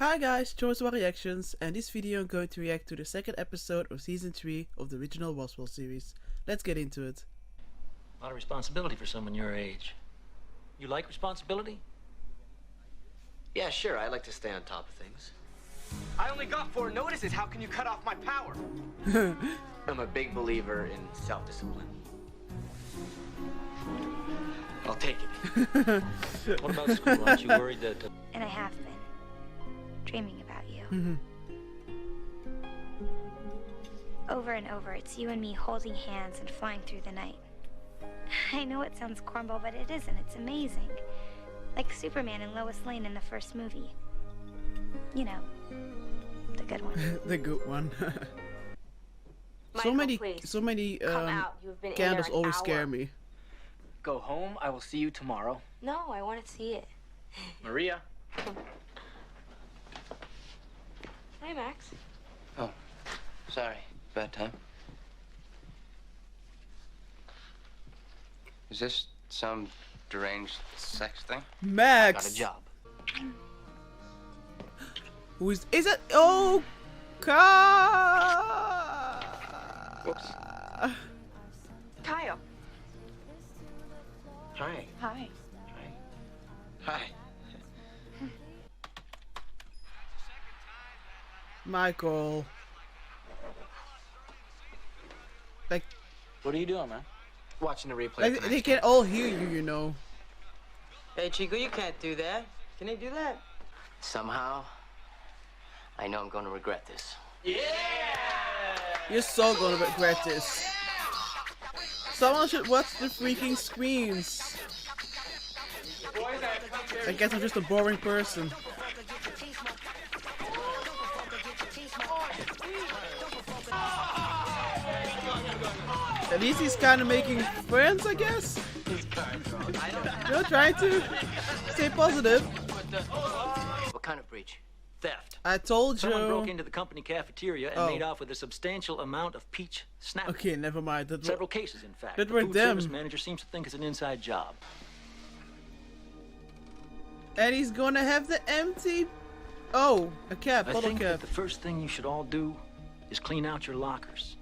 Hi guys, Roswell Reactions, and this video I'm going to react to the second episode of season 3 of the original Roswell series. Let's get into it. A lot of responsibility for someone your age. You like responsibility? Yeah, sure, I like to stay on top of things. I only got 4 notices. How can you cut off my power? I'm a big believer in self-discipline. I'll take it. What about school? Aren't you worried that... And I have been dreaming about you. Over and over, it's you and me holding hands and flying through the night. I know it sounds cornball, but it isn't. It's amazing. Like Superman and Lois Lane in the first movie. You know, the good one. The good one. so many candles always scare me. Go home. I will see you tomorrow. No, I want to see it. Maria. Hi, Max. Oh, sorry. Bad time. Is this some deranged sex thing? Max! Got a job. Who is it? Oh, Whoops. Kyle. Hi. Hi. Hi. Michael. Like, What are you doing, man? Watching the replay. like they can all hear you, you know. Hey, Chico, you can't do that. Can they do that? Somehow, I know I'm going to regret this. You're so gonna regret this. Someone should watch the freaking screens. I guess I'm just a boring person. At least he's kind of making friends, I guess. You know, trying to stay positive. What kind of breach? Theft. I told you. Someone broke into the company cafeteria and made off with a substantial amount of peach Snapple. Okay, never mind. Several cases, in fact. that The were food them. service manager seems to think it's an inside job. And he's gonna have the empty. Oh, a cap, I bottle think cap. that the first thing you should all do is clean out your lockers.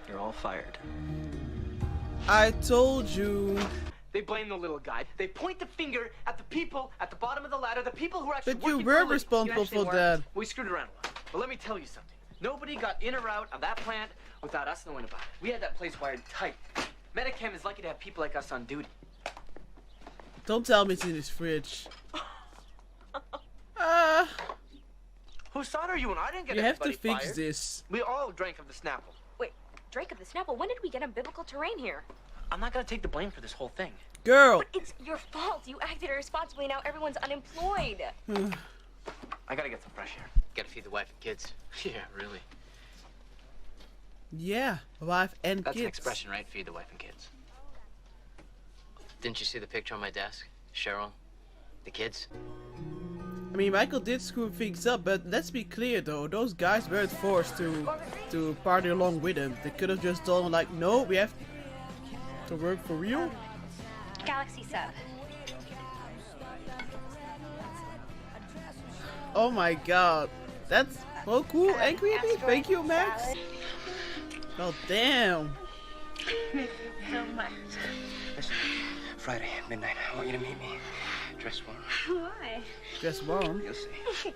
You're all fired. I told you. They blame the little guy. They point the finger at the people at the bottom of the ladder, the people who are actually But you working were for a living. responsible You actually for weren't. that. We screwed around a lot. But let me tell you something. Nobody got in or out of that plant without us knowing about it. We had that place wired tight. Medicam is lucky to have people like us on duty. Don't tell me it's in his fridge. Whose side are you on? I didn't get You have to anybody fix fired. this. We all drank of the Snapple. Wait, Drake of the Snapple, when did we get on biblical terrain here? I'm not gonna take the blame for this whole thing. Girl. But it's your fault. You acted irresponsibly. Now everyone's unemployed. I gotta get some fresh air. Gotta feed the wife and kids. Yeah, really. Yeah, wife and That's kids. an expression, right? Feed the wife and kids. Didn't you see the picture on my desk? Cheryl? The kids? I mean, Michael did screw things up, but let's be clear though, those guys weren't forced to party along with him. They could have just done like, no, we have to work for real. Galaxy sub. Oh my god, that's so cool and creepy. Thank you, Max. Oh damn. So much. Listen, Friday at midnight, I want you to meet me. Dress warm. Why? Just warm. You'll see.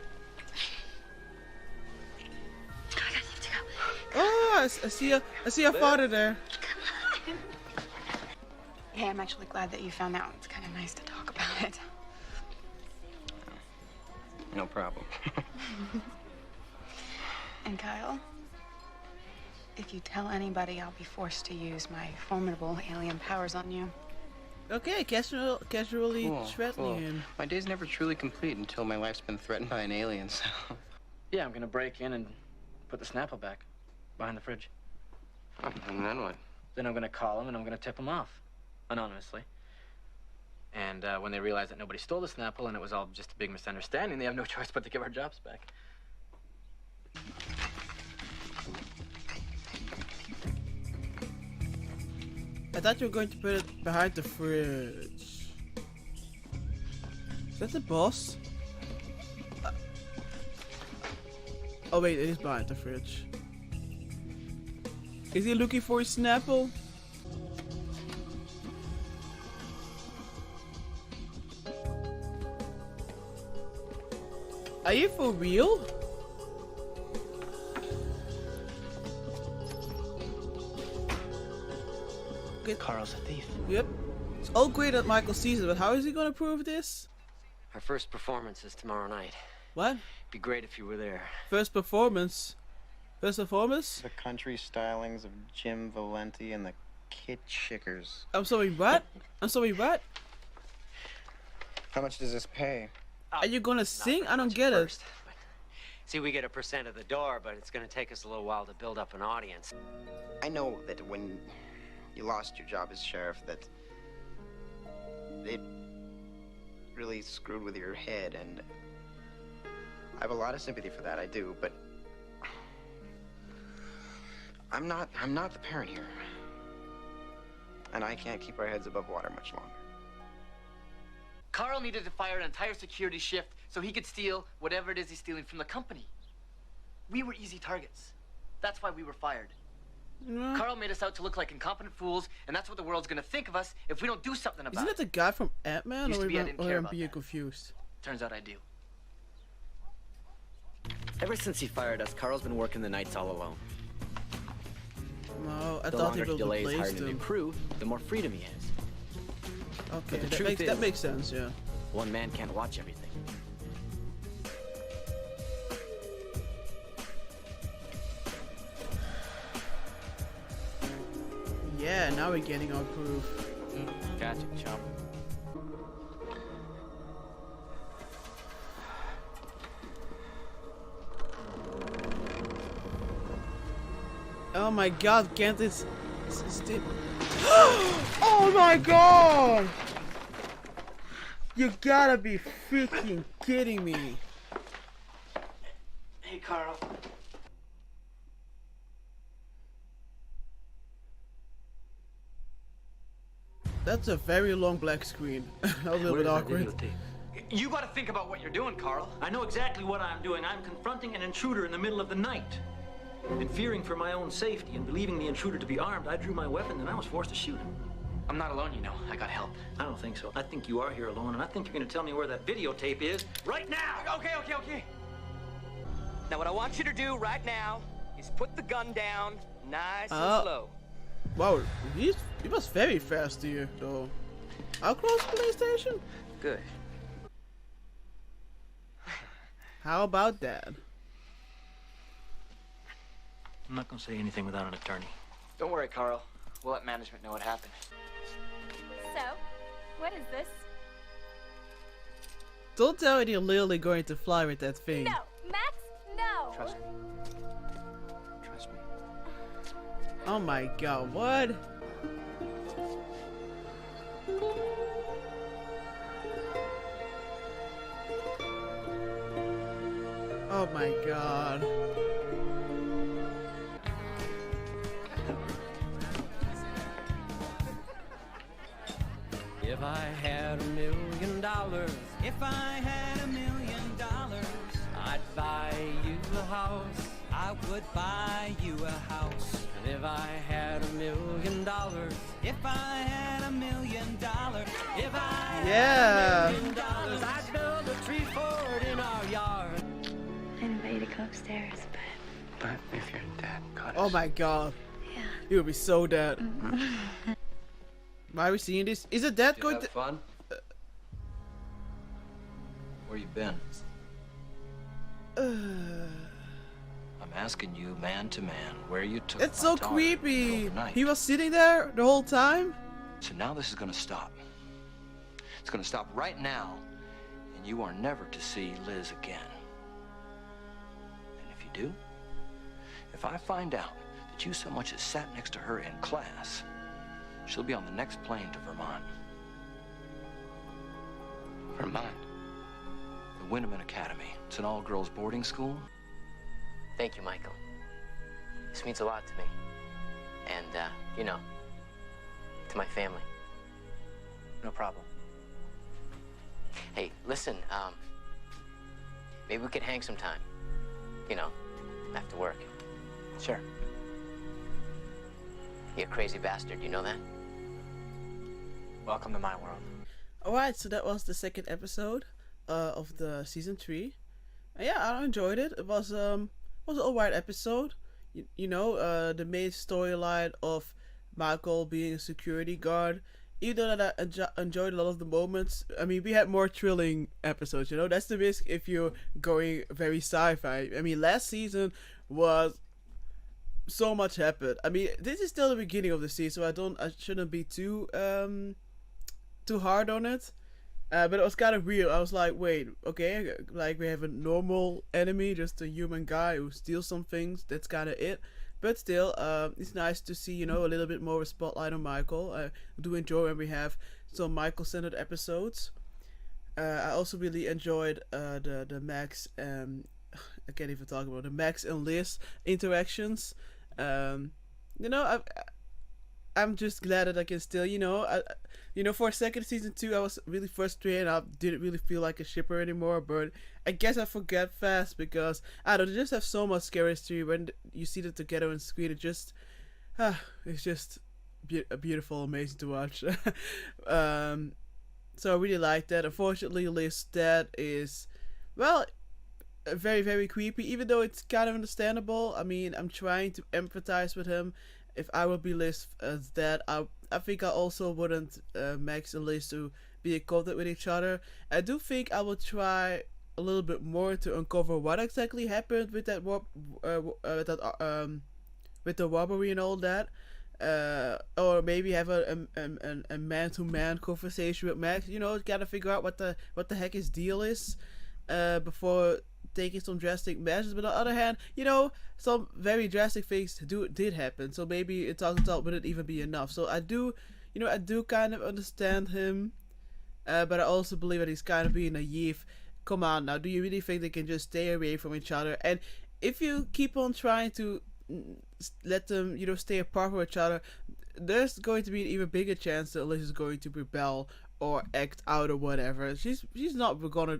Oh, I see your father there. Hey, I'm actually glad that you found out. It's kind of nice to talk about it. No problem. And Kyle, if you tell anybody, I'll be forced to use my formidable alien powers on you. Okay, casually threatening him. My day's never truly complete until my life's been threatened by an alien, so... Yeah, I'm gonna break in and put the Snapple back behind the fridge. And then what? Then I'm gonna call him and I'm gonna tip him off anonymously. And when they realize that nobody stole the Snapple and it was all just a big misunderstanding, they have no choice but to give our jobs back. I thought you were going to put it behind the fridge. that the boss? Oh wait, it is behind the fridge. Is he looking for his Snapple? Are you for real? Okay. Carl's a thief. Yep. It's all great that Michael sees it, but how is he gonna prove this? Our first performance is tomorrow night. What? Be great if you were there. First performance? First performance? The country stylings of Jim Valenti and the Kitschikers. I'm sorry, what? I'm sorry, what? How much does this pay? Are you gonna sing? I don't get it. See, we get a % of the door, but it's gonna take us a little while to build up an audience. I know that when you lost your job as sheriff, that it really screwed with your head, and I have a lot of sympathy for that, I do, but I'm not the parent here. And I can't keep our heads above water much longer. Carl needed to fire an entire security shift so he could steal whatever it is he's stealing from the company. We were easy targets. That's why we were fired. Carl made us out to look like incompetent fools, and that's what the world's gonna think of us if we don't do something about it. Isn't that the guy from Ant-Man? Used Or to be I am didn't care about being that. confused? Turns out I do. Ever since he fired us, Carl's been working the nights all alone. No, I The thought he longer he would delays replace hiring a new them. crew, the more freedom he has. Okay, the that truth makes, that is- makes sense, yeah. One man can't watch everything. Yeah, now we're getting our proof. Gotcha, chump. Oh my god, can't this... Oh my god! You gotta be freaking kidding me. Hey, Carl. That's a very long black screen. A little bit awkward. You gotta think about what you're doing, Carl. I know exactly what I'm doing. I'm confronting an intruder in the middle of the night. And fearing for my own safety and believing the intruder to be armed, I drew my weapon and I was forced to shoot him. I'm not alone, you know. I got help. I don't think so. I think you are here alone, and I think you're going to tell me where that videotape is right now. Okay. Now, what I want you to do right now is put the gun down nice and slow. Wow, he was very fast here, though. How close to PlayStation? Good. How about that? I'm not going to say anything without an attorney. Don't worry, Carl. We'll let management know what happened. So, what is this? Don't tell me you're literally going to fly with that thing. No, Max, no. Trust me. Trust me. Oh my god, what? Oh my god. If I had $1 million, if I had $1 million, I'd buy you a house. I would buy you a house. And if I had $1 million, if I had $1 million, if I had $1 million, I'd build a tree fort in our yard. I invite you to go upstairs, But if your dad caught us... Oh my god. yeah. You would be so dead. Why are we seeing this? Is it that going to... fun? Where you been? I'm asking you, man to man, where you took It's my so daughter creepy. overnight. He was sitting there the whole time? So now this is gonna stop. It's gonna stop right now, and you are never to see Liz again. And if you do, if I find out that you so much as sat next to her in class, she'll be on the next plane to Vermont. Vermont? The Winneman Academy. It's an all-girls boarding school. Thank you, Michael. This means a lot to me. And, you know, to my family. No problem. Hey, listen, maybe we could hang sometime. You know, after work. Sure. You're a crazy bastard, you know that? Welcome to my world. Alright, so that was the second episode of the season 3. And yeah, I enjoyed it. It was an alright episode. You know, the main storyline of Michael being a security guard. Even though that I enjoyed a lot of the moments, I mean, we had more thrilling episodes, you know? That's the risk if you're going very sci-fi. I mean, last season was so much happened. I mean, this is still the beginning of the season, so I shouldn't be too hard on it. But it was kind of weird. I was like, wait, okay, like we have a normal enemy, just a human guy who steals some things. That's kind of it. But still, it's nice to see, you know, a little bit more of a spotlight on Michael. I do enjoy when we have some Michael-centered episodes. I also really enjoyed the Max, I can't even talk about the Max and Liz interactions. You know, I'm just glad that I can still, you know, for a second season 2, I was really frustrated. I didn't really feel like a shipper anymore, but I guess I forget fast because I don't know, they just have so much chemistry when you see them together on screen. It just, it's just beautiful, amazing to watch. So I really like that. Unfortunately, Liz's dad is, well, very, very creepy, even though it's kind of understandable. I mean, I'm trying to empathize with him. If I would be Liz as dad, I think I also wouldn't Max and Liz to be in contact with each other. I do think I will try a little bit more to uncover what exactly happened with that with the robbery and all that. Or maybe have a man-to-man conversation with Max. You know, gotta figure out what the heck his deal is before taking some drastic measures. But on the other hand, you know, some very drastic things did happen. So maybe a talk wouldn't even be enough. So I do kind of understand him, but I also believe that he's kind of being naive. Come on now, do you really think they can just stay away from each other? And if you keep on trying to let them, you know, stay apart from each other, there's going to be an even bigger chance that Liz is going to rebel or act out or whatever. She's not going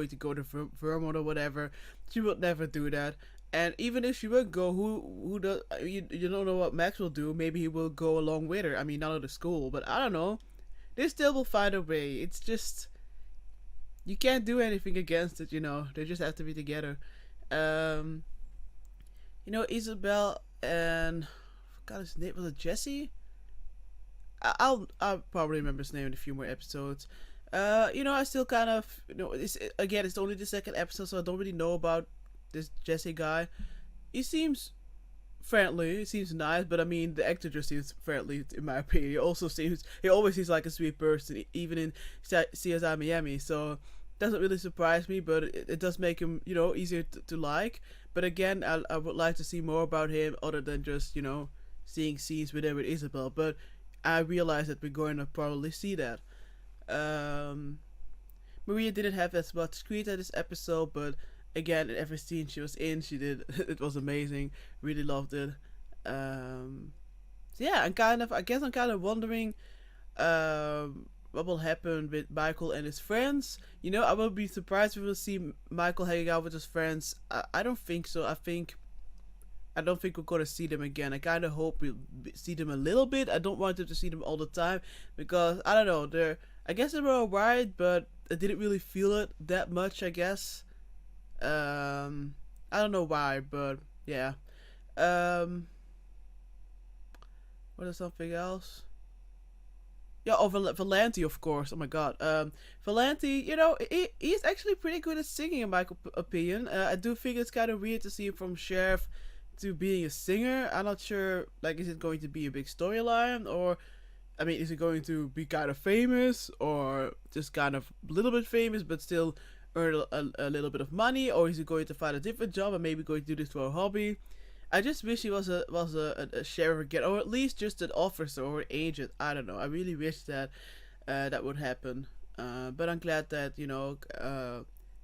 to go to Vermont or whatever. She would never do that. And even if she would go, who does, you don't know what Max will do. Maybe he will go along with her. I mean, not at the school, but I don't know. They still will find a way. It's just, you can't do anything against it, you know. They just have to be together. You know, Isabel and, I forgot his name, was it Jesse? I'll probably remember his name in a few more episodes. You know, I still kind of, you know, it's only the second episode, so I don't really know about this Jesse guy. He seems friendly, he seems nice, but I mean, the actor just seems friendly, in my opinion. He always seems like a sweet person, even in CSI Miami, so doesn't really surprise me, but it does make him, you know, easier to like. But again, I would like to see more about him other than just, you know, seeing scenes with him with Isabel, but I realize that we're going to probably see that. Maria didn't have as much screen time this episode, but again, in every scene she was in, she did. It was amazing. Really loved it. So yeah, I'm kind of wondering what will happen with Michael and his friends. You know, I will be surprised if we'll see Michael hanging out with his friends. I don't think so. I don't think we're gonna see them again. I kind of hope we'll see them a little bit. I don't want them to see them all the time because I don't know. I guess they were alright, but I didn't really feel it that much. I guess. I don't know why, but yeah. What is something else? Yeah, Valenti, of course. Oh my god. Valenti, you know, he's actually pretty good at singing, in my opinion. I do think it's kind of weird to see him from sheriff to being a singer. I'm not sure, like, is it going to be a big storyline, or, I mean, is it going to be kind of famous, or just kind of a little bit famous, but still earn a little bit of money, or is he going to find a different job and maybe going to do this for a hobby? I just wish he was a sheriff again, or at least just an officer or an agent. I don't know. I really wish that that would happen. But I'm glad that, you know,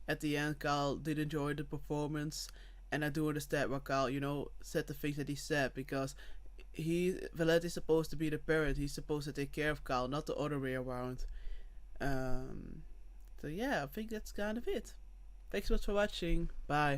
at the end, Carl did enjoy the performance, and I do understand why Carl, you know, said the things that he said, because Valenti's supposed to be the parent. He's supposed to take care of Carl, not the other way around. So yeah, I think that's kind of it. Thanks so much for watching. Bye.